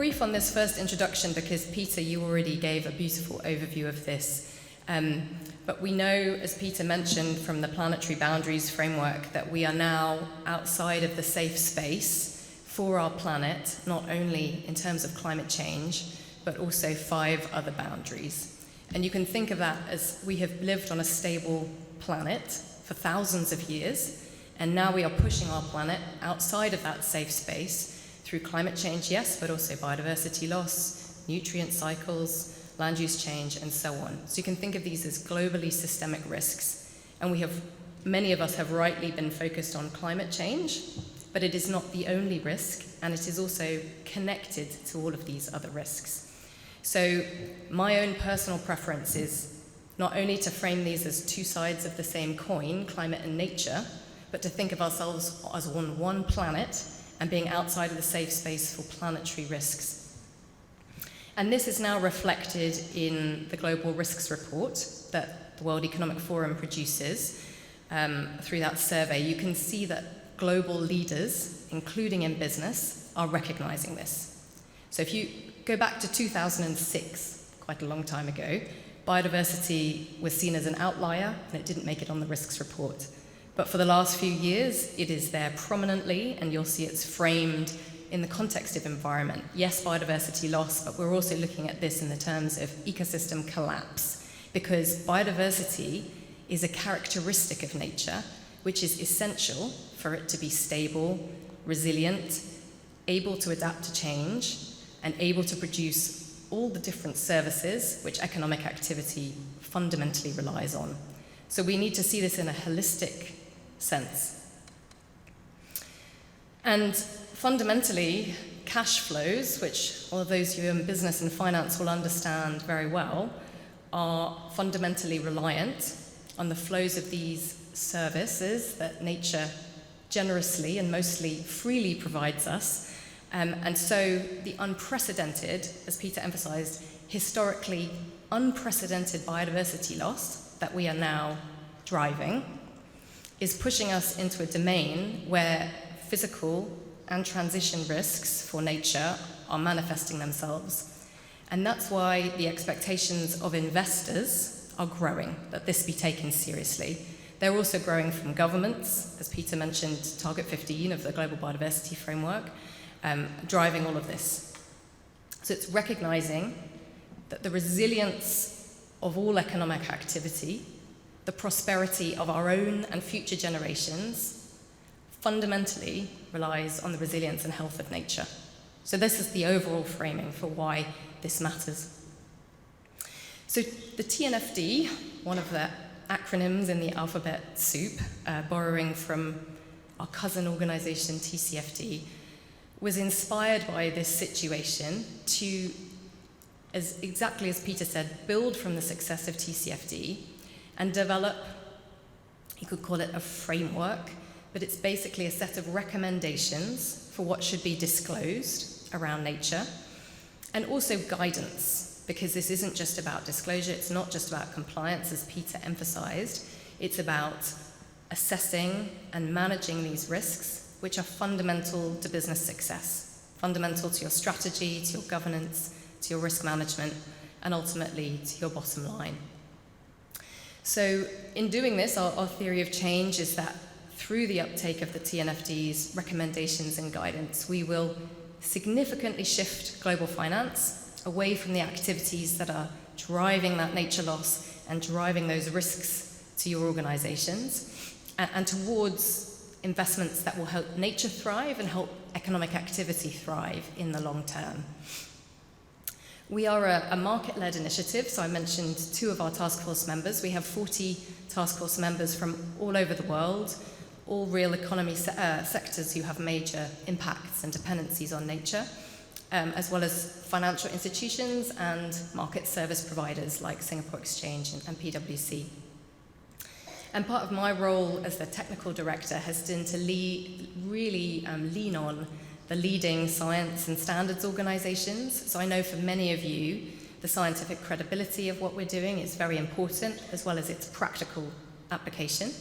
brief on this first introduction because, Peter, you already gave a beautiful overview of this. But we know, as Peter mentioned, from the Planetary Boundaries framework, that we are now outside of the safe space for our planet, not only in terms of climate change, but also 5 other boundaries. And you can think of that as we have lived on a stable planet for thousands of years, and now we are pushing our planet outside of that safe space through climate change, yes, but also biodiversity loss, nutrient cycles, land use change, and so on. So you can think of these as globally systemic risks. And many of us have rightly been focused on climate change, but it is not the only risk, and it is also connected to all of these other risks. So my own personal preference is not only to frame these as 2 sides of the same coin, climate and nature, but to think of ourselves as on one planet and being outside of the safe space for planetary risks. And this is now reflected in the Global Risks Report that the World Economic Forum produces through that survey. You can see that global leaders, including in business, are recognizing this. So if you go back to 2006, quite a long time ago, biodiversity was seen as an outlier and it didn't make it on the risks report. But for the last few years, it is there prominently, and you'll see it's framed in the context of environment. Yes, biodiversity loss, but we're also looking at this in the terms of ecosystem collapse, because biodiversity is a characteristic of nature which is essential for it to be stable, resilient, able to adapt to change, and able to produce all the different services which economic activity fundamentally relies on. So we need to see this in a holistic sense. And fundamentally, cash flows, which all of those who are in business and finance will understand very well, are fundamentally reliant on the flows of these services that nature generously and mostly freely provides us. And so the unprecedented, as Peter emphasized, historically unprecedented biodiversity loss that we are now driving is pushing us into a domain where physical and transition risks for nature are manifesting themselves. And that's why the expectations of investors are growing, that this be taken seriously. They're also growing from governments, as Peter mentioned, Target 15 of the Global Biodiversity Framework, driving all of this. So it's recognizing that the resilience of all economic activity, the prosperity of our own and future generations, fundamentally relies on the resilience and health of nature. So this is the overall framing for why this matters. So the TNFD, one of the acronyms in the alphabet soup, borrowing from our cousin organization TCFD, was inspired by this situation to, exactly as Peter said, build from the success of TCFD and develop, you could call it a framework, but it's basically a set of recommendations for what should be disclosed around nature, and also guidance, because this isn't just about disclosure, it's not just about compliance, as Peter emphasized, it's about assessing and managing these risks, which are fundamental to business success, fundamental to your strategy, to your governance, to your risk management, and ultimately to your bottom line. So in doing this, our theory of change is that through the uptake of the TNFD's recommendations and guidance, we will significantly shift global finance away from the activities that are driving that nature loss and driving those risks to your organizations, and towards investments that will help nature thrive and help economic activity thrive in the long term. We are a market-led initiative, so I mentioned 2 of our task force members. We have 40 task force members from all over the world, all real economy sectors who have major impacts and dependencies on nature, as well as financial institutions and market service providers like Singapore Exchange and PwC. And part of my role as the technical director has been to really lean on the leading science and standards organizations. So I know for many of you, the scientific credibility of what we're doing is very important, as well as its practical application.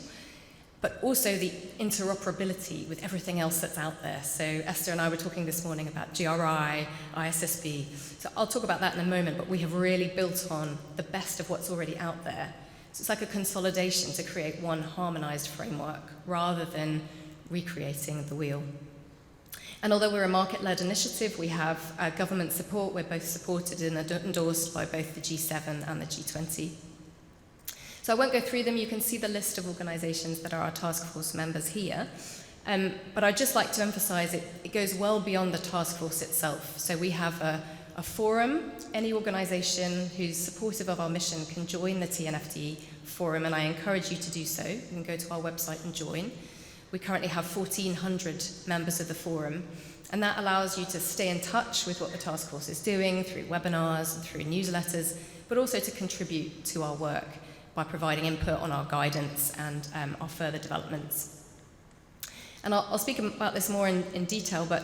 but also the interoperability with everything else that's out there. So Esther and I were talking this morning about GRI, ISSB. So I'll talk about that in a moment, but we have really built on the best of what's already out there. So it's like a consolidation to create one harmonized framework rather than recreating the wheel. And although we're a market-led initiative, we have government support. We're both supported and endorsed by both the G7 and the G20. So I won't go through them. You can see the list of organisations that are our task force members here. But I'd just like to emphasise it goes well beyond the task force itself. So we have a forum. Any organisation who's supportive of our mission can join the TNFD forum, and I encourage you to do so. You can go to our website and join. We currently have 1,400 members of the forum, and that allows you to stay in touch with what the task force is doing through webinars and through newsletters, but also to contribute to our work by providing input on our guidance and our further developments. And I'll speak about this more in detail, but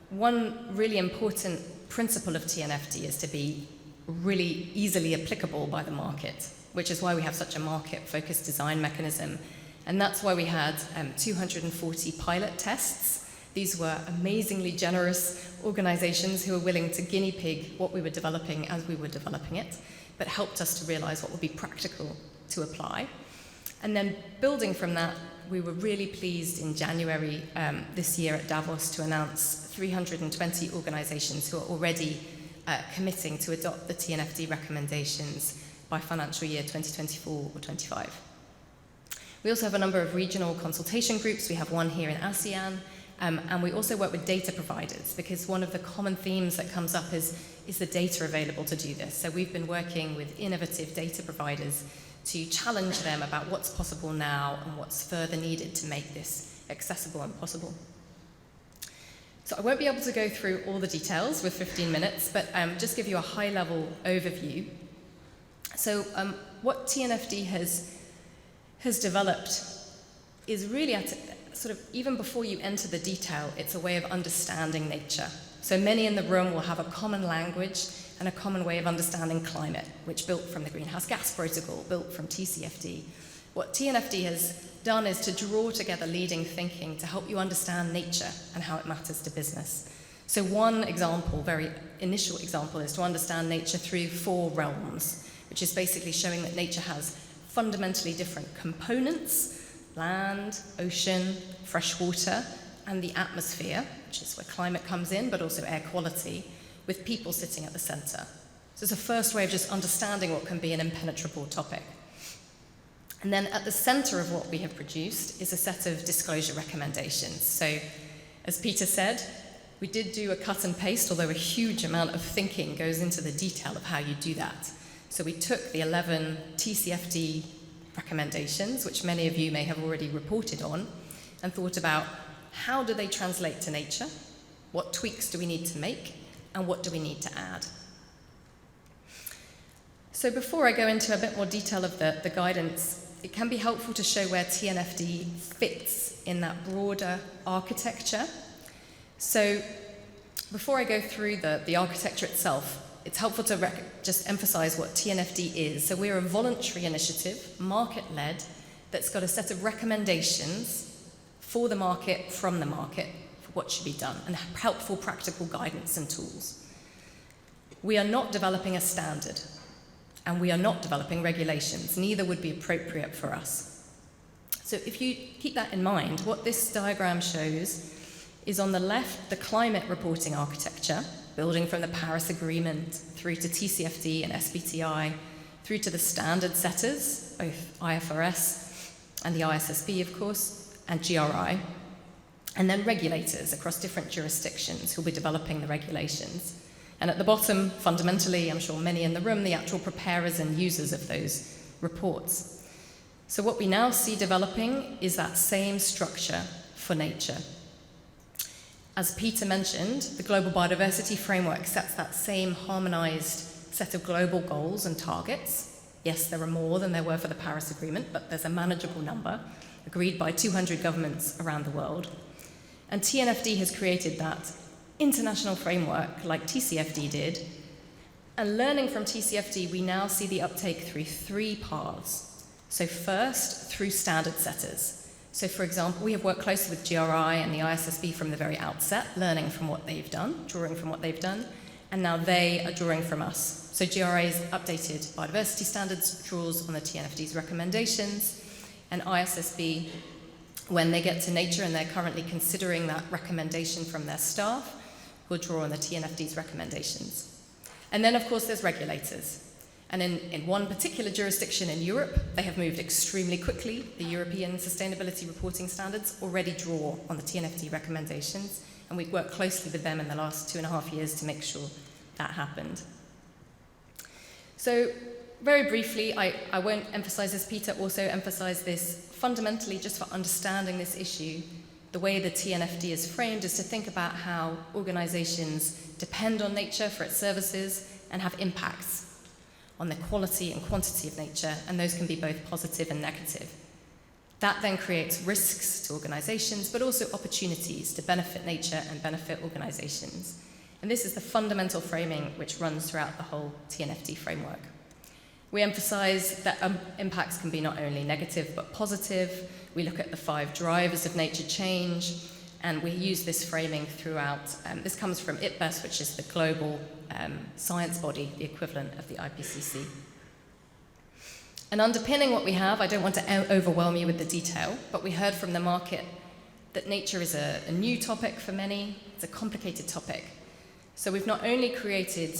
one really important principle of TNFD is to be really easily applicable by the market, which is why we have such a market-focused design mechanism. And that's why we had 240 pilot tests. These were amazingly generous organizations who were willing to guinea pig what we were developing as we were developing it, but helped us to realize what would be practical to apply. And then building from that, we were really pleased in January this year at Davos to announce 320 organizations who are already committing to adopt the TNFD recommendations by financial year 2024 or 25. We also have a number of regional consultation groups. We have one here in ASEAN, and we also work with data providers, because one of the common themes that comes up is the data available to do this. So we've been working with innovative data providers to challenge them about what's possible now and what's further needed to make this accessible and possible. So I won't be able to go through all the details with 15 minutes, but just give you a high-level overview. So what TNFD has developed is really at sort of, even before you enter the detail, it's a way of understanding nature. So many in the room will have a common language and a common way of understanding climate, which built from the Greenhouse Gas Protocol, built from TCFD. What TNFD has done is to draw together leading thinking to help you understand nature and how it matters to business. So one example, very initial example, is to understand nature through 4 realms, which is basically showing that nature has fundamentally different components: land, ocean, fresh water, and the atmosphere, which is where climate comes in, but also air quality, with people sitting at the center. So it's a first way of just understanding what can be an impenetrable topic. And then at the center of what we have produced is a set of disclosure recommendations. So as Peter said, we did do a cut and paste, although a huge amount of thinking goes into the detail of how you do that. So we took the 11 TCFD recommendations, which many of you may have already reported on, and thought about how do they translate to nature, what tweaks do we need to make, and what do we need to add. So before I go into a bit more detail of the guidance, it can be helpful to show where TNFD fits in that broader architecture. So before I go through the architecture itself, it's helpful to just emphasize what TNFD is. So we're a voluntary initiative, market-led, that's got a set of recommendations for the market, from the market, for what should be done, and helpful practical guidance and tools. We are not developing a standard, and we are not developing regulations. Neither would be appropriate for us. So if you keep that in mind, what this diagram shows is on the left, the climate reporting architecture, building from the Paris Agreement through to TCFD and SBTI, through to the standard setters, both IFRS and the ISSB, of course, and GRI, and then regulators across different jurisdictions who'll be developing the regulations. And at the bottom, fundamentally, I'm sure many in the room, the actual preparers and users of those reports. So what we now see developing is that same structure for nature. As Peter mentioned, the Global Biodiversity Framework sets that same harmonized set of global goals and targets. Yes, there are more than there were for the Paris Agreement, but there's a manageable number, agreed by 200 governments around the world. And TNFD has created that international framework like TCFD did. And learning from TCFD, we now see the uptake through 3 paths. So first, through standard setters. So for example, we have worked closely with GRI and the ISSB from the very outset, learning from what they've done, drawing from what they've done, and now they are drawing from us. So GRI's updated biodiversity standards draws on the TNFD's recommendations, and ISSB, when they get to nature and they're currently considering that recommendation from their staff, will draw on the TNFD's recommendations. And then of course there's regulators. And in one particular jurisdiction in Europe, they have moved extremely quickly. The European Sustainability Reporting Standards already draw on the TNFD recommendations, and we've worked closely with them in the last 2.5 years to make sure that happened. So very briefly, I won't emphasize this, Peter also emphasized this, fundamentally just for understanding this issue, the way the TNFD is framed is to think about how organizations depend on nature for its services and have impacts on the quality and quantity of nature, and those can be both positive and negative. That then creates risks to organizations, but also opportunities to benefit nature and benefit organizations. And this is the fundamental framing which runs throughout the whole TNFD framework. We emphasize that impacts can be not only negative but positive. We look at the 5 drivers of nature change, and we use this framing throughout. This comes from IPBES, which is the global science body, the equivalent of the IPCC. And underpinning what we have, I don't want to overwhelm you with the detail, but we heard from the market that nature is a new topic for many. It's a complicated topic. So we've not only created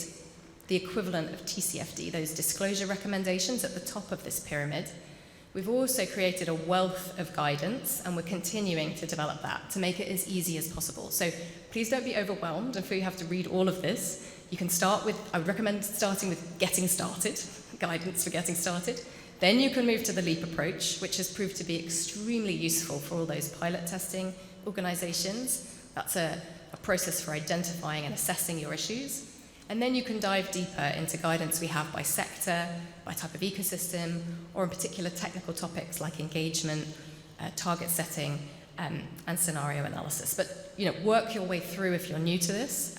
the equivalent of TCFD, those disclosure recommendations at the top of this pyramid, we've also created a wealth of guidance, and we're continuing to develop that to make it as easy as possible. So please don't be overwhelmed and feel you have to read all of this. You can start with, I recommend starting with getting started, guidance for getting started. Then you can move to the LEAP approach, which has proved to be extremely useful for all those pilot testing organizations. That's a process for identifying and assessing your issues. And then you can dive deeper into guidance we have by sector, by type of ecosystem, or in particular technical topics like engagement, target setting, and scenario analysis. But work your way through if you're new to this.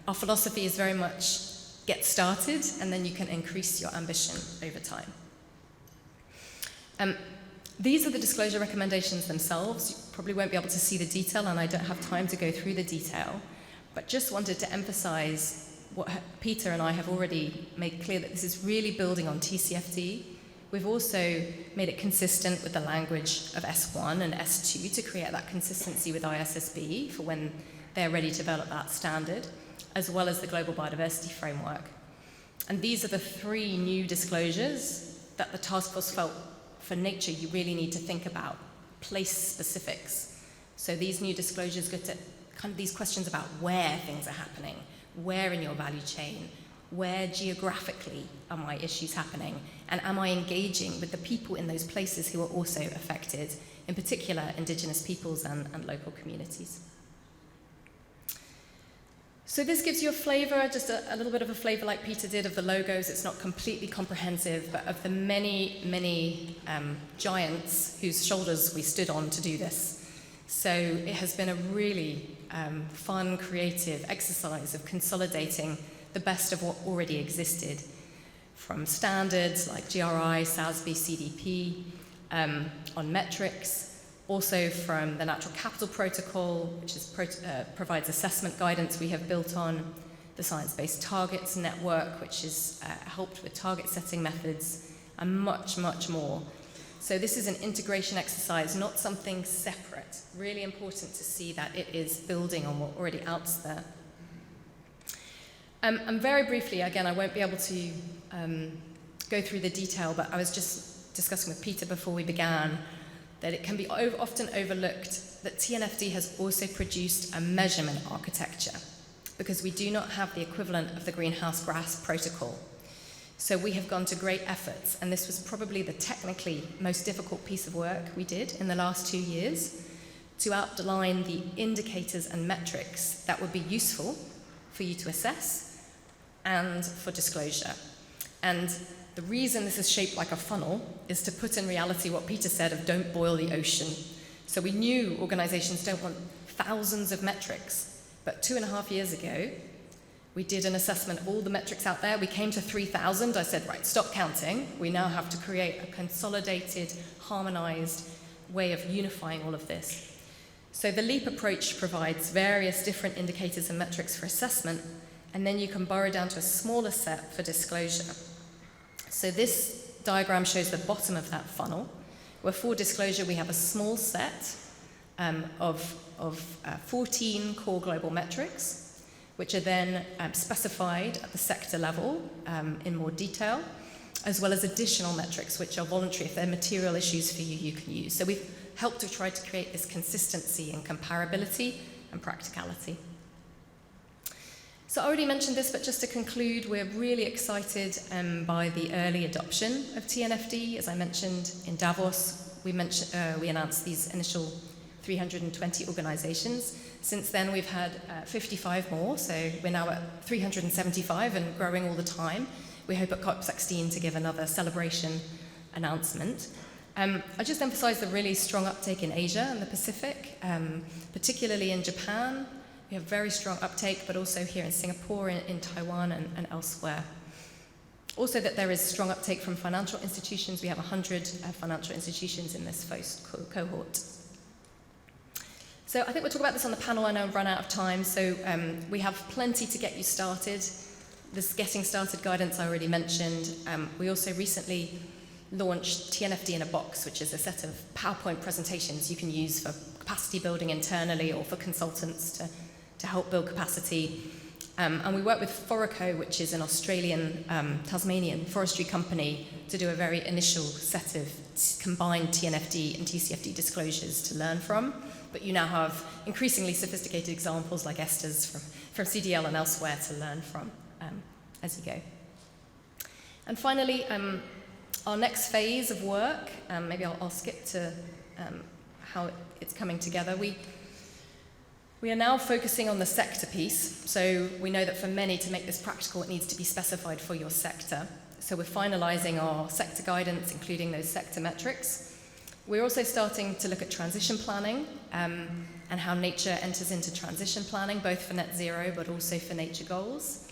Our philosophy is very much get started, and then you can increase your ambition over time. These are the disclosure recommendations themselves. You probably won't be able to see the detail, and I don't have time to go through the detail, but just wanted to emphasize what Peter and I have already made clear, that this is really building on TCFD. We've also made it consistent with the language of S1 and S2 to create that consistency with ISSB for when they're ready to develop that standard, as well as the Global Biodiversity Framework. And these are the 3 new disclosures that the task force felt for nature you really need to think about, place specifics. So these new disclosures go to kind of these questions about where things are happening, where in your value chain, where geographically are my issues happening, and am I engaging with the people in those places who are also affected, in particular Indigenous peoples and local communities. So this gives you a flavour, just a little bit of a flavour like Peter did of the logos. It's not completely comprehensive, but of the many, many giants whose shoulders we stood on to do this. So it has been a really fun, creative exercise of consolidating the best of what already existed, from standards like GRI, SASB, CDP, on metrics, also from the Natural Capital Protocol, which is provides assessment guidance we have built on, the Science-Based Targets Network, which has helped with target setting methods, and much, much more. So this is an integration exercise, not something separate. Really important to see that it is building on what already out there. And very briefly, again, I won't be able to go through the detail, but I was just discussing with Peter before we began that it can be often overlooked that TNFD has also produced a measurement architecture, because we do not have the equivalent of the greenhouse gas protocol. So we have gone to great efforts, and this was probably the technically most difficult piece of work we did in the last 2 years, to outline the indicators and metrics that would be useful for you to assess and for disclosure. And the reason this is shaped like a funnel is to put in reality what Peter said of don't boil the ocean. So we knew organizations don't want thousands of metrics, but 2.5 years ago, we did an assessment of all the metrics out there. We came to 3,000. I said, right, stop counting. We now have to create a consolidated, harmonized, way of unifying all of this. So the LEAP approach provides various different indicators and metrics for assessment, and then you can borrow down to a smaller set for disclosure. So this diagram shows the bottom of that funnel, where for disclosure we have a small set of 14 core global metrics, which are then specified at the sector level in more detail, as well as additional metrics which are voluntary. If there are material issues for you, you can use. So we've helped to try to create this consistency and comparability and practicality. So I already mentioned this, but just to conclude, we're really excited by the early adoption of TNFD. As I mentioned in Davos, we announced these initial 320 organizations. Since then, we've had 55 more, so we're now at 375 and growing all the time. We hope at COP16 to give another celebration announcement. I just emphasize the really strong uptake in Asia and the Pacific, particularly in Japan. We have very strong uptake, but also here in Singapore, in Taiwan, and elsewhere. Also that there is strong uptake from financial institutions. We have 100 financial institutions in this first cohort. So I think we'll talk about this on the panel. I know I've run out of time, so we have plenty to get you started. This Getting Started guidance I already mentioned. We also recently launched TNFD in a Box, which is a set of PowerPoint presentations you can use for capacity building internally or for consultants to help build capacity. And we work with Foraco, which is an Australian, Tasmanian forestry company, to do a very initial set of combined TNFD and TCFD disclosures to learn from. But you now have increasingly sophisticated examples like Esther's from CDL and elsewhere to learn from as you go. And finally, our next phase of work, maybe I'll skip to how it's coming together. We are now focusing on the sector piece. So we know that for many, to make this practical, it needs to be specified for your sector. So we're finalizing our sector guidance, including those sector metrics. We're also starting to look at transition planning and how nature enters into transition planning, both for net zero, but also for nature goals.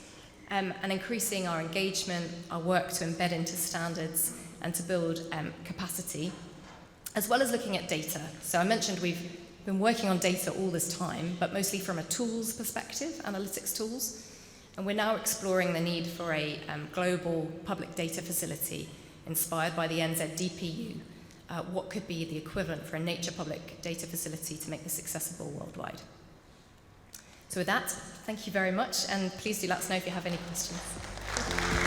And increasing our engagement, our work to embed into standards and to build capacity, as well as looking at data. So I mentioned we've been working on data all this time, but mostly from a tools perspective, analytics tools. And we're now exploring the need for a global public data facility inspired by the NZDPU. What could be the equivalent for a nature public data facility to make this accessible worldwide? So with that, thank you very much, and please do let us know if you have any questions.